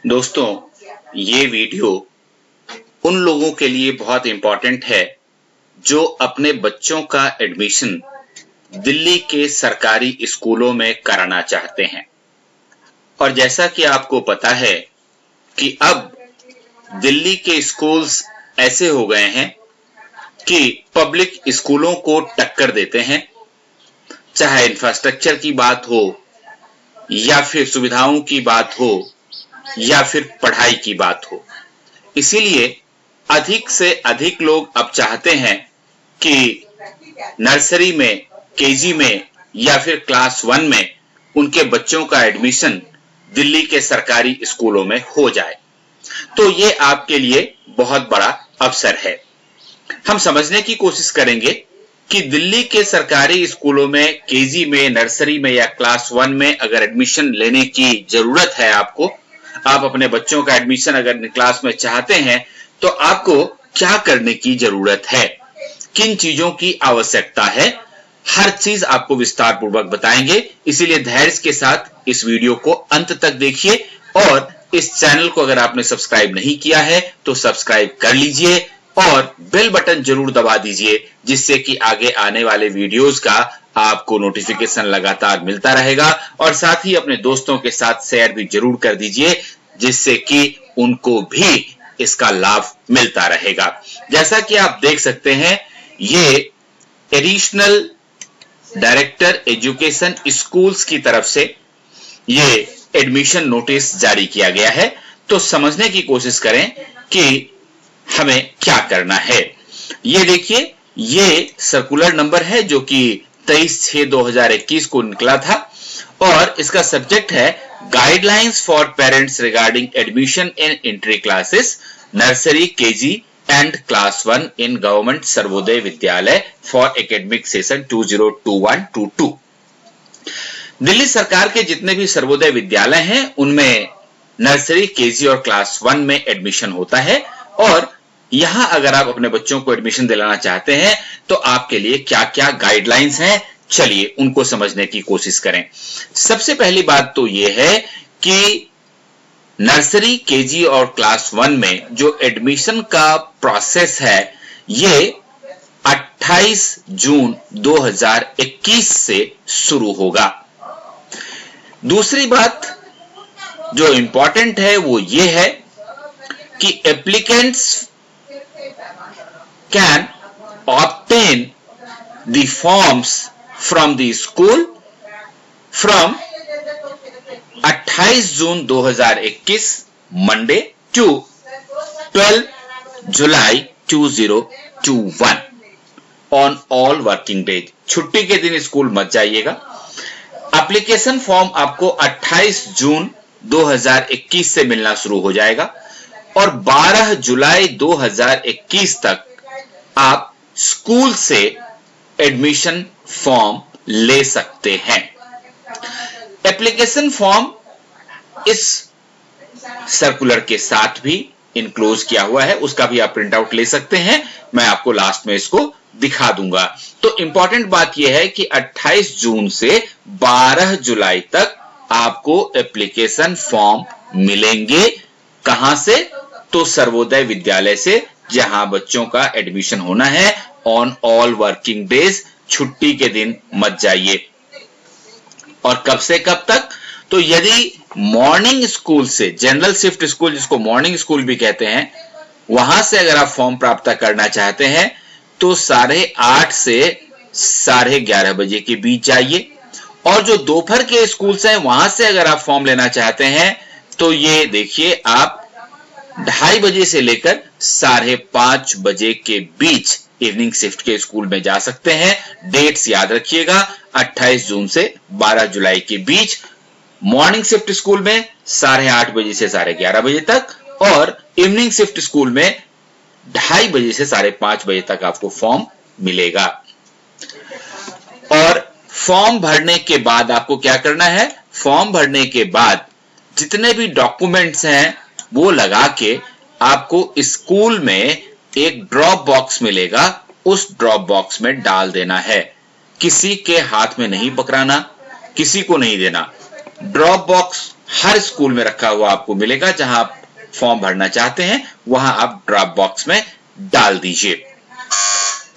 दोस्तों, ये वीडियो उन लोगों के लिए बहुत इंपॉर्टेंट है जो अपने बच्चों का एडमिशन दिल्ली के सरकारी स्कूलों में कराना चाहते हैं। और जैसा कि आपको पता है कि अब दिल्ली के स्कूल्स ऐसे हो गए हैं कि पब्लिक स्कूलों को टक्कर देते हैं, चाहे इंफ्रास्ट्रक्चर की बात हो या फिर सुविधाओं की बात हो या फिर पढ़ाई की बात हो। इसीलिए अधिक से अधिक लोग अब चाहते हैं कि नर्सरी में, केजी में या फिर क्लास 1 में उनके बच्चों का एडमिशन दिल्ली के सरकारी स्कूलों में हो जाए। तो ये आपके लिए बहुत बड़ा अवसर है। हम समझने की कोशिश करेंगे कि दिल्ली के सरकारी स्कूलों में, केजी में, नर्सरी में या क्लास 1 में अगर एडमिशन लेने की जरूरत है आपको, आप अपने बच्चों का एडमिशन अगर क्लास में चाहते हैं तो आपको क्या करने की जरूरत है, किन चीजों की आवश्यकता है, हर चीज आपको विस्तार पूर्वक बताएंगे। इसीलिए धैर्य के साथ इस वीडियो को अंत तक देखिए और इस चैनल को अगर आपने सब्सक्राइब नहीं किया है तो सब्सक्राइब कर लीजिए और बेल बटन जरूर दबा दीजिए, जिससे कि आगे आने वाले वीडियोस का आपको नोटिफिकेशन लगातार मिलता रहेगा। और साथ ही अपने दोस्तों के साथ शेयर भी जरूर कर दीजिए, जिससे कि उनको भी इसका लाभ मिलता रहेगा। जैसा कि आप देख सकते हैं, ये एडिशनल डायरेक्टर एजुकेशन स्कूल्स की तरफ से ये एडमिशन नोटिस जारी किया गया है। तो समझने की कोशिश करें कि हमें क्या करना है। ये देखिए, ये सर्कुलर नंबर है जो कि 23/6/2021 को निकला था और इसका सब्जेक्ट है guidelines for parents regarding admission in entry classes, nursery, KG and class 1 in government Sarvodaya Vidyalaya for academic session 2021-22। Delhi सरकार के जितने भी सर्वोदय विद्यालय हैं उनमें नर्सरी, केजी और क्लास 1 में एडमिशन होता है। और यहां अगर आप अपने बच्चों को एडमिशन दिलाना चाहते हैं तो आपके लिए क्या क्या गाइडलाइंस हैं, चलिए उनको समझने की कोशिश करें। सबसे पहली बात तो यह है कि नर्सरी, केजी और क्लास 1 में जो एडमिशन का प्रोसेस है ये 28 जून 2021 से शुरू होगा। दूसरी बात जो इंपॉर्टेंट है वो ये है कि applicants can obtain the forms from the school from 28 June 2021 Monday to 12 July 2021 on all working days. छुट्टी के दिन स्कूल मत जाइएगा। एप्लीकेशन फॉर्म आपको 28 जून 2021 से मिलना शुरू हो जाएगा और 12 जुलाई 2021 तक आप स्कूल से एडमिशन फॉर्म ले सकते हैं। एप्लीकेशन फॉर्म इस सर्कुलर के साथ भी इनक्लोज किया हुआ है, उसका भी आप प्रिंट आउट ले सकते हैं। मैं आपको लास्ट में इसको दिखा दूंगा। तो इंपॉर्टेंट बात यह है कि 28 जून से 12 जुलाई तक आपको एप्लीकेशन फॉर्म मिलेंगे। कहां से? तो सर्वोदय विद्यालय से, जहां बच्चों का एडमिशन होना है ऑन ऑल वर्किंग डेज। छुट्टी के दिन मत जाइए। और कब से कब तक? तो यदि मॉर्निंग स्कूल से, जनरल शिफ्ट स्कूल जिसको मॉर्निंग स्कूल भी कहते हैं, वहां से अगर आप फॉर्म प्राप्त करना चाहते हैं तो 8:30 से 11:30 बजे के बीच जाइए। और जो दोपहर के स्कूल्स हैं वहां से अगर आप फॉर्म लेना चाहते हैं तो ये देखिए, आप 2:30 बजे से लेकर 5:30 बजे के बीच इवनिंग शिफ्ट के स्कूल में जा सकते हैं। डेट्स याद रखिएगा, 28 जून से 12 जुलाई के बीच मॉर्निंग शिफ्ट स्कूल में 8:30 बजे से 11:30 बजे तक और इवनिंग शिफ्ट स्कूल में 2:30 बजे से 5:30 बजे तक आपको फॉर्म मिलेगा। और फॉर्म भरने के बाद आपको क्या करना है? फॉर्म भरने के बाद जितने भी डॉक्यूमेंट्स हैं वो लगा के आपको स्कूल में एक ड्रॉप बॉक्स मिलेगा, उस ड्रॉप बॉक्स में डाल देना है। किसी के हाथ में नहीं पकड़ाना, किसी को नहीं देना। ड्रॉप बॉक्स हर स्कूल में रखा हुआ आपको मिलेगा। जहां आप फॉर्म भरना चाहते हैं वहां आप ड्रॉप बॉक्स में डाल दीजिए।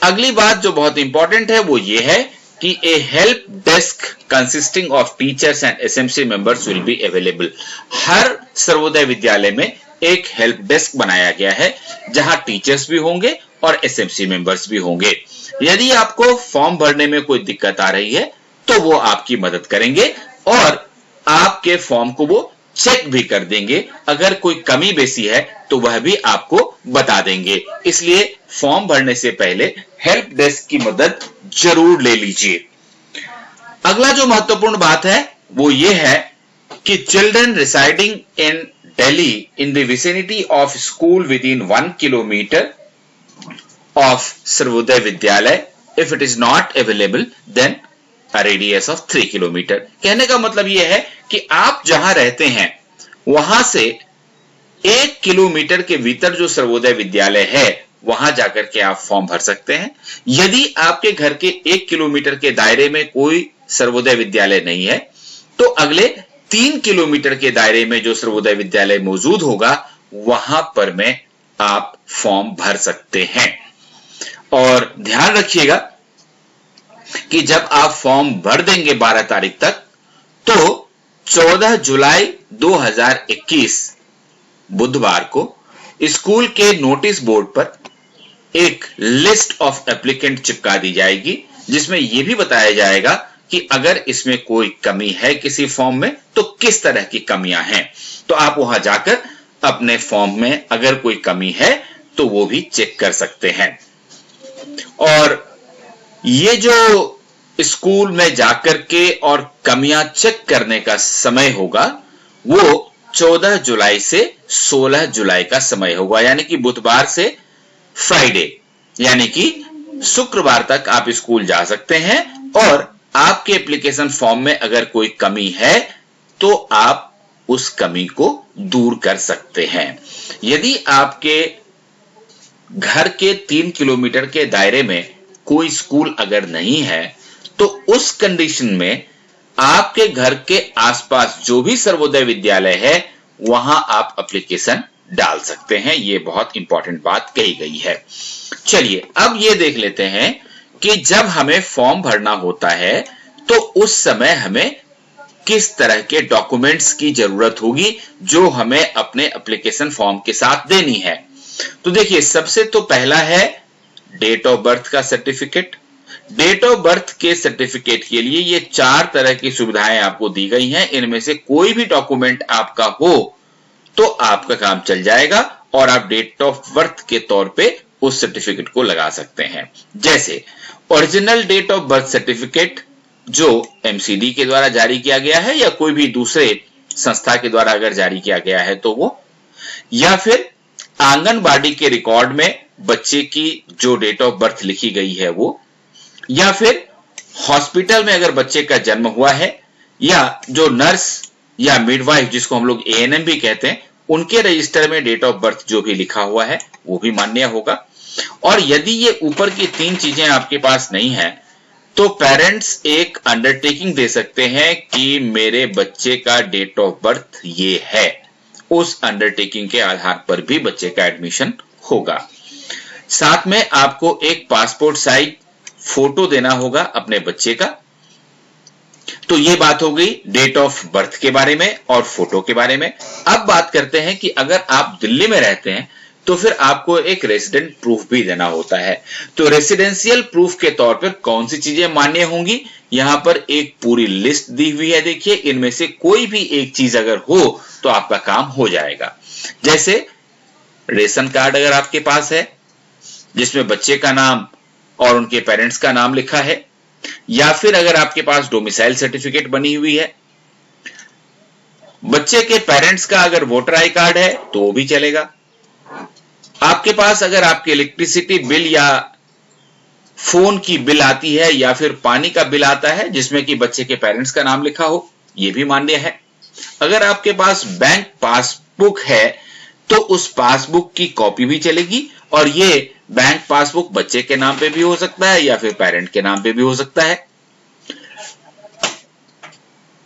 अगली बात जो बहुत इंपॉर्टेंट है वो ये है कि a help desk consisting of teachers and SMC members will be available. हर सर्वोदय विद्यालय में एक हेल्प डेस्क बनाया गया है जहां टीचर्स भी होंगे और एसएमसी मेंबर्स भी होंगे। यदि आपको फॉर्म भरने में कोई दिक्कत आ रही है तो वो आपकी मदद करेंगे और आपके फॉर्म को वो चेक भी कर देंगे। अगर कोई कमी बेसी है तो वह भी आपको बता देंगे। इसलिए फॉर्म भरने से पहले हेल्प डेस्क की मदद जरूर ले लीजिए। अगला जो महत्वपूर्ण बात है वो ये है कि children residing in Delhi in the vicinity of school within 1 kilometre of Sarvodaya Vidyalaya, if it is not available then a radius of 3 kilometre. कहने का मतलब यह है कि आप जहां रहते हैं वहां से 1 किलोमीटर के भीतर जो सर्वोदय विद्यालय है वहां जाकर के आप फॉर्म भर सकते हैं। यदि आपके घर के 1 किलोमीटर के दायरे में कोई सर्वोदय विद्यालय नहीं है तो अगले 3 किलोमीटर के दायरे में जो सर्वोदय विद्यालय मौजूद होगा वहां पर में आप फॉर्म भर सकते हैं। और ध्यान रखिएगा कि जब आप फॉर्म भर देंगे 12 तारीख तक तो 14 जुलाई 2021 बुधवार को स्कूल के नोटिस बोर्ड पर एक लिस्ट ऑफ एप्लीकेंट चिपका दी जाएगी जिसमें यह भी बताया जाएगा कि अगर इसमें कोई कमी है किसी फॉर्म में तो किस तरह की कमियां हैं। तो आप वहां जाकर अपने फॉर्म में अगर कोई कमी है तो वो भी चेक कर सकते हैं। और ये जो स्कूल में जाकर के और कमियां चेक करने का समय होगा वो 14 जुलाई से 16 जुलाई का समय होगा, यानी कि बुधवार से फ्राइडे यानी कि शुक्रवार तक आप स्कूल जा सकते हैं और आपके एप्लीकेशन फॉर्म में अगर कोई कमी है तो आप उस कमी को दूर कर सकते हैं। यदि आपके घर के 3 किलोमीटर के दायरे में कोई स्कूल अगर नहीं है तो उस कंडीशन में आपके घर के आसपास जो भी सर्वोदय विद्यालय है वहां आप एप्लीकेशन डाल सकते हैं। यह बहुत इंपॉर्टेंट बात कही गई है। चलिए अब यह देख लेते हैं कि जब हमें फॉर्म भरना होता है तो उस समय हमें किस तरह के डॉक्यूमेंट्स की जरूरत होगी जो हमें अपने एप्लीकेशन फॉर्म के साथ देनी है। तो देखिए सबसे तो पहला है डेट ऑफ बर्थ का सर्टिफिकेट। डेट ऑफ बर्थ के सर्टिफिकेट के लिए ये 4 तरह की सुविधाएं आपको दी गई हैं। इनमें से कोई भी डॉक्यूमेंट आपका हो तो आपका काम चल जाएगा और आप डेट ऑफ बर्थ के तौर पे उस सर्टिफिकेट को लगा सकते हैं। जैसे original date of birth certificate जो एमसीडी के द्वारा जारी किया गया है या कोई भी दूसरे संस्था के द्वारा अगर जारी किया गया है तो वो, या फिर आंगनबाड़ी के रिकॉर्ड में बच्चे की जो डेट ऑफ बर्थ लिखी गई है वो, या फिर हॉस्पिटल में अगर बच्चे का जन्म हुआ है या जो नर्स या मिडवाइफ जिसको हम लोग एएनएम भी कहते हैं उनके रजिस्टर में डेट ऑफ बर्थ जो भी लिखा हुआ है वो भी मान्य होगा। और यदि ये ऊपर की 3 चीजें आपके पास नहीं है तो पेरेंट्स एक अंडरटेकिंग दे सकते हैं कि मेरे बच्चे का डेट ऑफ बर्थ ये है। उस अंडरटेकिंग के आधार पर भी बच्चे का एडमिशन होगा। साथ में आपको एक पासपोर्ट साइज फोटो देना होगा अपने बच्चे का। तो ये बात हो गई डेट ऑफ बर्थ के बारे में और फोटो के बारे में। अब बात करते हैं कि अगर आप दिल्ली में रहते हैं तो फिर आपको एक रेसिडेंट प्रूफ भी देना होता है। तो रेसिडेंशियल प्रूफ के तौर पर कौन सी चीजें मान्य होंगी, यहां पर एक पूरी लिस्ट दी हुई है। देखिए इनमें से कोई भी एक चीज अगर हो तो आपका काम हो जाएगा। जैसे रेशन कार्ड अगर आपके पास है जिसमें बच्चे का नाम और उनके पेरेंट्स का नाम लिखा है, या फिर अगर आपके पास डोमिसाइल सर्टिफिकेट बनी हुई है, बच्चे के पेरेंट्स का अगर वोटर आई कार्ड है तो वो भी चलेगा। आपके पास अगर आपके इलेक्ट्रिसिटी बिल या फोन की बिल आती है या फिर पानी का बिल आता है जिसमें कि बच्चे के पेरेंट्स का नाम लिखा हो, यह भी मान्य है। अगर आपके पास बैंक पासबुक है तो उस पासबुक की कॉपी भी चलेगी और ये बैंक पासबुक बच्चे के नाम पे भी हो सकता है या फिर पेरेंट के नाम पे भी हो सकता है।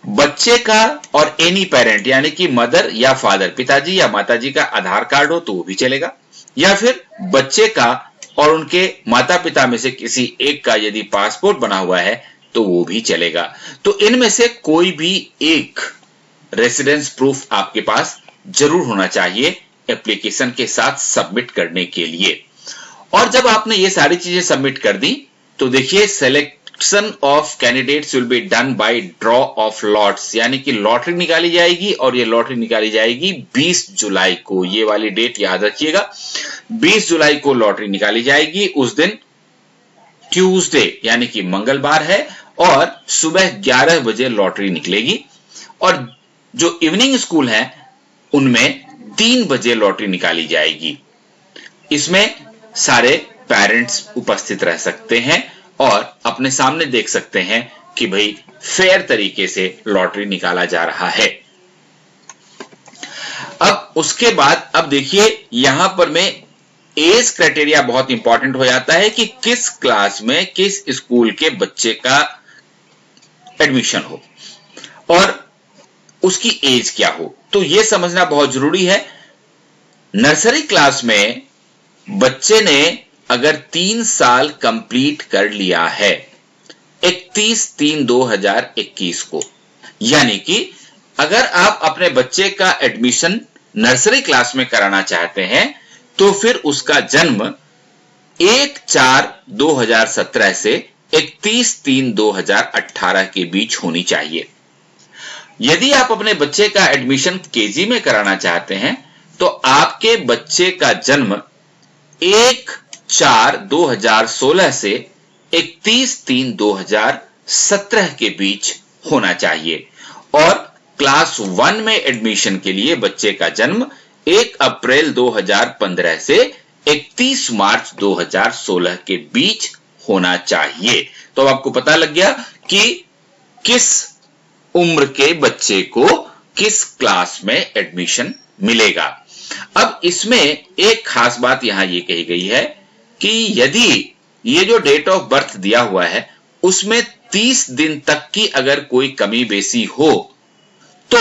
बच्चे का और एनी पेरेंट यानी कि मदर या फादर, पिताजी या माताजी का आधार कार्ड हो तो वो भी चलेगा, या फिर बच्चे का और उनके माता पिता में से किसी एक का यदि पासपोर्ट बना हुआ है तो वो भी चलेगा। तो इनमें से कोई भी एक रेसिडेंस प्रूफ आपके पास जरूर होना चाहिए एप्लीकेशन के साथ सबमिट करने के लिए। और जब आपने ये सारी चीजें सबमिट कर दी तो देखिए selection of candidates will be done by draw of lots, यानी कि लॉटरी निकाली जाएगी और ये लॉटरी निकाली जाएगी 20 जुलाई को। ये वाली डेट याद रखिएगा, 20 जुलाई को लॉटरी निकाली जाएगी। उस दिन ट्यूसडे यानी कि मंगलवार है और सुबह 11 बजे लॉटरी निकलेगी और जो इवनिंग स्कूल है उनमें 3 बजे लॉटरी निकाली जाएगी। इसमें सारे पेरेंट्स उपस्थित रह सकते हैं और अपने सामने देख सकते हैं कि भाई फेयर तरीके से लॉटरी निकाला जा रहा है। अब उसके बाद अब देखिए यहां पर में एज क्राइटेरिया बहुत इंपॉर्टेंट हो जाता है कि किस क्लास में किस स्कूल के बच्चे का एडमिशन हो और उसकी एज क्या हो, तो यह समझना बहुत जरूरी है। नर्सरी क्लास में बच्चे ने अगर 3 साल कंप्लीट कर लिया है 31/3/2021 को, यानी कि अगर आप अपने बच्चे का एडमिशन नर्सरी क्लास में कराना चाहते हैं तो फिर उसका जन्म 1/4/2017 से 31/3/2018 के बीच होनी चाहिए। यदि आप अपने बच्चे का एडमिशन केजी में कराना चाहते हैं तो आपके बच्चे का जन्म 1/4/2016 से 31/3/2017 के बीच होना चाहिए और क्लास 1 में एडमिशन के लिए बच्चे का जन्म 1 अप्रैल 2015 से 31 मार्च 2016 के बीच होना चाहिए। तो आपको पता लग गया कि किस उम्र के बच्चे को किस क्लास में एडमिशन मिलेगा। अब इसमें एक खास बात यहां ये कही गई है कि यदि ये जो डेट ऑफ बर्थ दिया हुआ है उसमें 30 दिन तक की अगर कोई कमी बेसी हो तो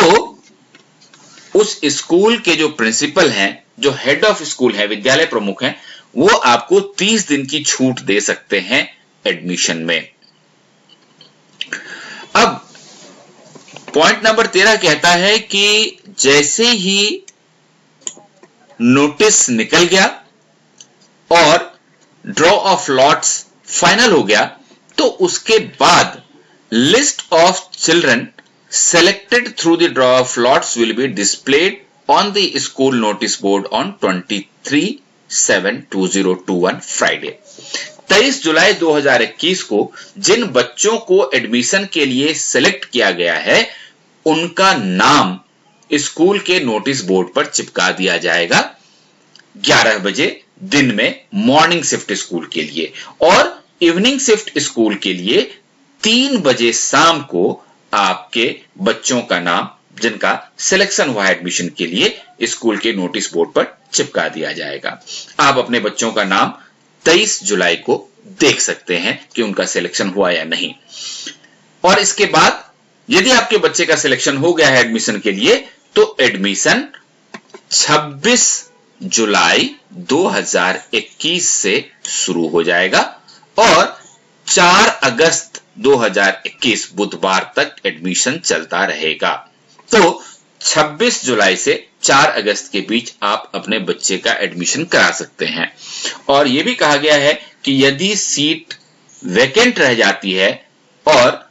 उस स्कूल के जो प्रिंसिपल हैं, जो हेड ऑफ स्कूल है, विद्यालय प्रमुख हैं, वो आपको 30 दिन की छूट दे सकते हैं एडमिशन में। अब पॉइंट नंबर 13 कहता है कि जैसे ही नोटिस निकल गया और ड्रॉ ऑफ लॉट्स फाइनल हो गया तो उसके बाद list of children selected through the draw of lots will be displayed on the school notice board on 23/7/2021 Friday। 23 जुलाई 2021 को जिन बच्चों को एडमिशन के लिए सिलेक्ट किया गया है उनका नाम स्कूल के नोटिस बोर्ड पर चिपका दिया जाएगा 11 बजे दिन में मॉर्निंग शिफ्ट स्कूल के लिए और इवनिंग शिफ्ट स्कूल के लिए 3 बजे शाम को आपके बच्चों का नाम जिनका सिलेक्शन हुआ है एडमिशन के लिए स्कूल के नोटिस बोर्ड पर चिपका दिया जाएगा। आप अपने बच्चों का नाम 23 जुलाई को देख सकते हैं कि उनका सिलेक्शन हुआ या नहीं। और इसके बाद यदि आपके बच्चे का सिलेक्शन हो गया है एडमिशन के लिए तो एडमिशन 26 जुलाई 2021 से शुरू हो जाएगा और 4 अगस्त 2021 बुधवार तक एडमिशन चलता रहेगा। तो 26 जुलाई से 4 अगस्त के बीच आप अपने बच्चे का एडमिशन करा सकते हैं। और यह भी कहा गया है कि यदि सीट वैकेंट रह जाती है और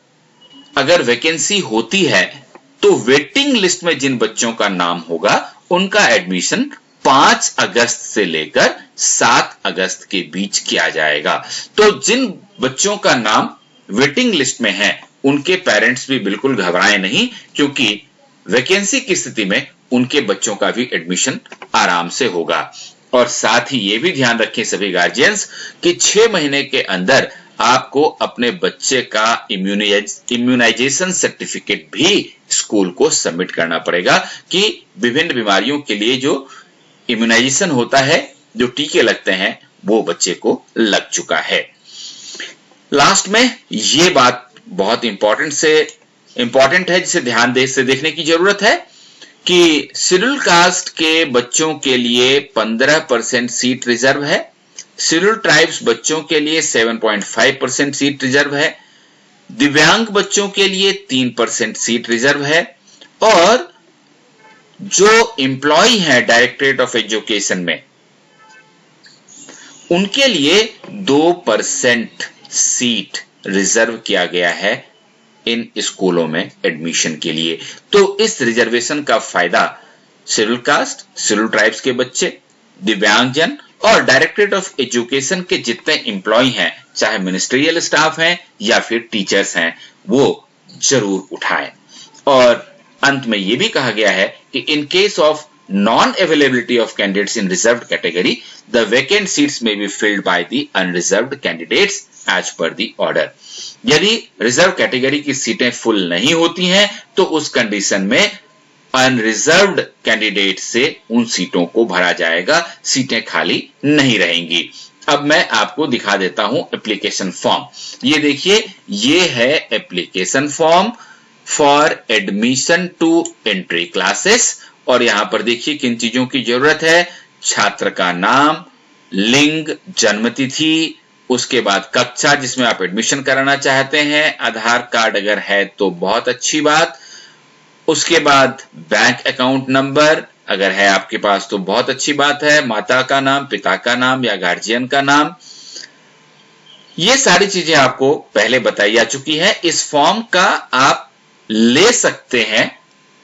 अगर वैकेंसी होती है तो वेटिंग लिस्ट में जिन बच्चों का नाम होगा उनका एडमिशन 5 अगस्त से लेकर 7 अगस्त के बीच किया जाएगा। तो जिन बच्चों का नाम वेटिंग लिस्ट में है उनके पेरेंट्स भी बिल्कुल घबराएं नहीं, क्योंकि वैकेंसी की स्थिति में उनके बच्चों का भी एडमिशन आराम से होगा। और साथ ही ये भी ध्यान रखें सभी गार्जियंस कि 6 महीने के अंदर आपको अपने बच्चे का इम्यूनाइजेशन सर्टिफिकेट भी स्कूल को सबमिट करना पड़ेगा कि विभिन्न बीमारियों के लिए जो इम्यूनाइजेशन होता है, जो टीके लगते हैं, वो बच्चे को लग चुका है। लास्ट में ये बात बहुत इंपॉर्टेंट से इंपॉर्टेंट है जिसे ध्यान से देखने की जरूरत है कि शेड्यूल कास्ट के बच्चों के लिए 15% सीट रिजर्व है, शेड्यूल ट्राइब्स बच्चों के लिए 7.5% सीट रिजर्व है, दिव्यांग बच्चों के लिए 3% सीट रिजर्व है, और जो एम्प्लॉय हैं डायरेक्टरेट ऑफ एजुकेशन में उनके लिए 2% सीट रिजर्व किया गया है इन स्कूलों में एडमिशन के लिए। तो इस रिजर्वेशन का फायदा शेड्यूल कास्ट, शेड्यूल ट्राइब्स के बच्चे, दिव्यांगजन और डायरेक्टरेट ऑफ एजुकेशन के जितने एम्प्लॉय हैं, चाहे मिनिस्ट्रियल स्टाफ हैं या फिर टीचर्स हैं, वो जरूर उठाएं। और अंत में यह भी कहा गया है कि in case of non availability of candidates in reserved category, the vacant seats may be filled by the unreserved candidates as per the order. यदि रिजर्व कैटेगरी की सीटें फुल नहीं होती हैं तो उस कंडीशन में अनरिजर्व्ड कैंडिडेट से उन सीटों को भरा जाएगा, सीटें खाली नहीं रहेंगी। अब मैं आपको दिखा देता हूं एप्लीकेशन फॉर्म। ये देखिए, ये है application form for admission to entry classes. और यहां पर देखिए किन चीजों की जरूरत है, छात्र का नाम, लिंग, जन्मतिथि, उसके बाद कक्षा जिसमें आप एडमिशन कराना चाहते हैं, आधार कार्ड अगर है तो बहुत अच्छी बात, उसके बाद बैंक अकाउंट नंबर अगर है आपके पास तो बहुत अच्छी बात है, माता का नाम, पिता का नाम या गार्जियन का नाम। ये सारी चीजें आपको पहले बताई जा चुकी है। इस फॉर्म का आप ले सकते हैं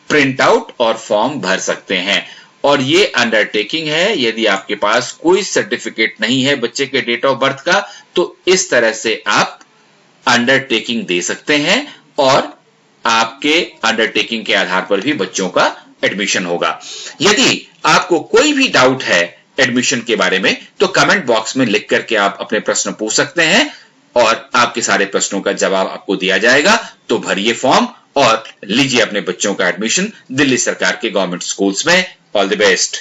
प्रिंट आउट और फॉर्म भर सकते हैं। और ये अंडरटेकिंग है, यदि आपके पास कोई सर्टिफिकेट नहीं है बच्चे के डेट ऑफ बर्थ का तो इस तरह से आप अंडरटेकिंग दे सकते हैं और आपके अंडरटेकिंग के आधार पर भी बच्चों का एडमिशन होगा। यदि आपको कोई भी डाउट है एडमिशन के बारे में तो कमेंट बॉक्स में लिख करके आप अपने प्रश्न पूछ सकते हैं और आपके सारे प्रश्नों का जवाब आपको दिया जाएगा। तो भरिए फॉर्म और लीजिए अपने बच्चों का एडमिशन दिल्ली सरकार के गवर्नमेंट स्कूल्स में। All the best.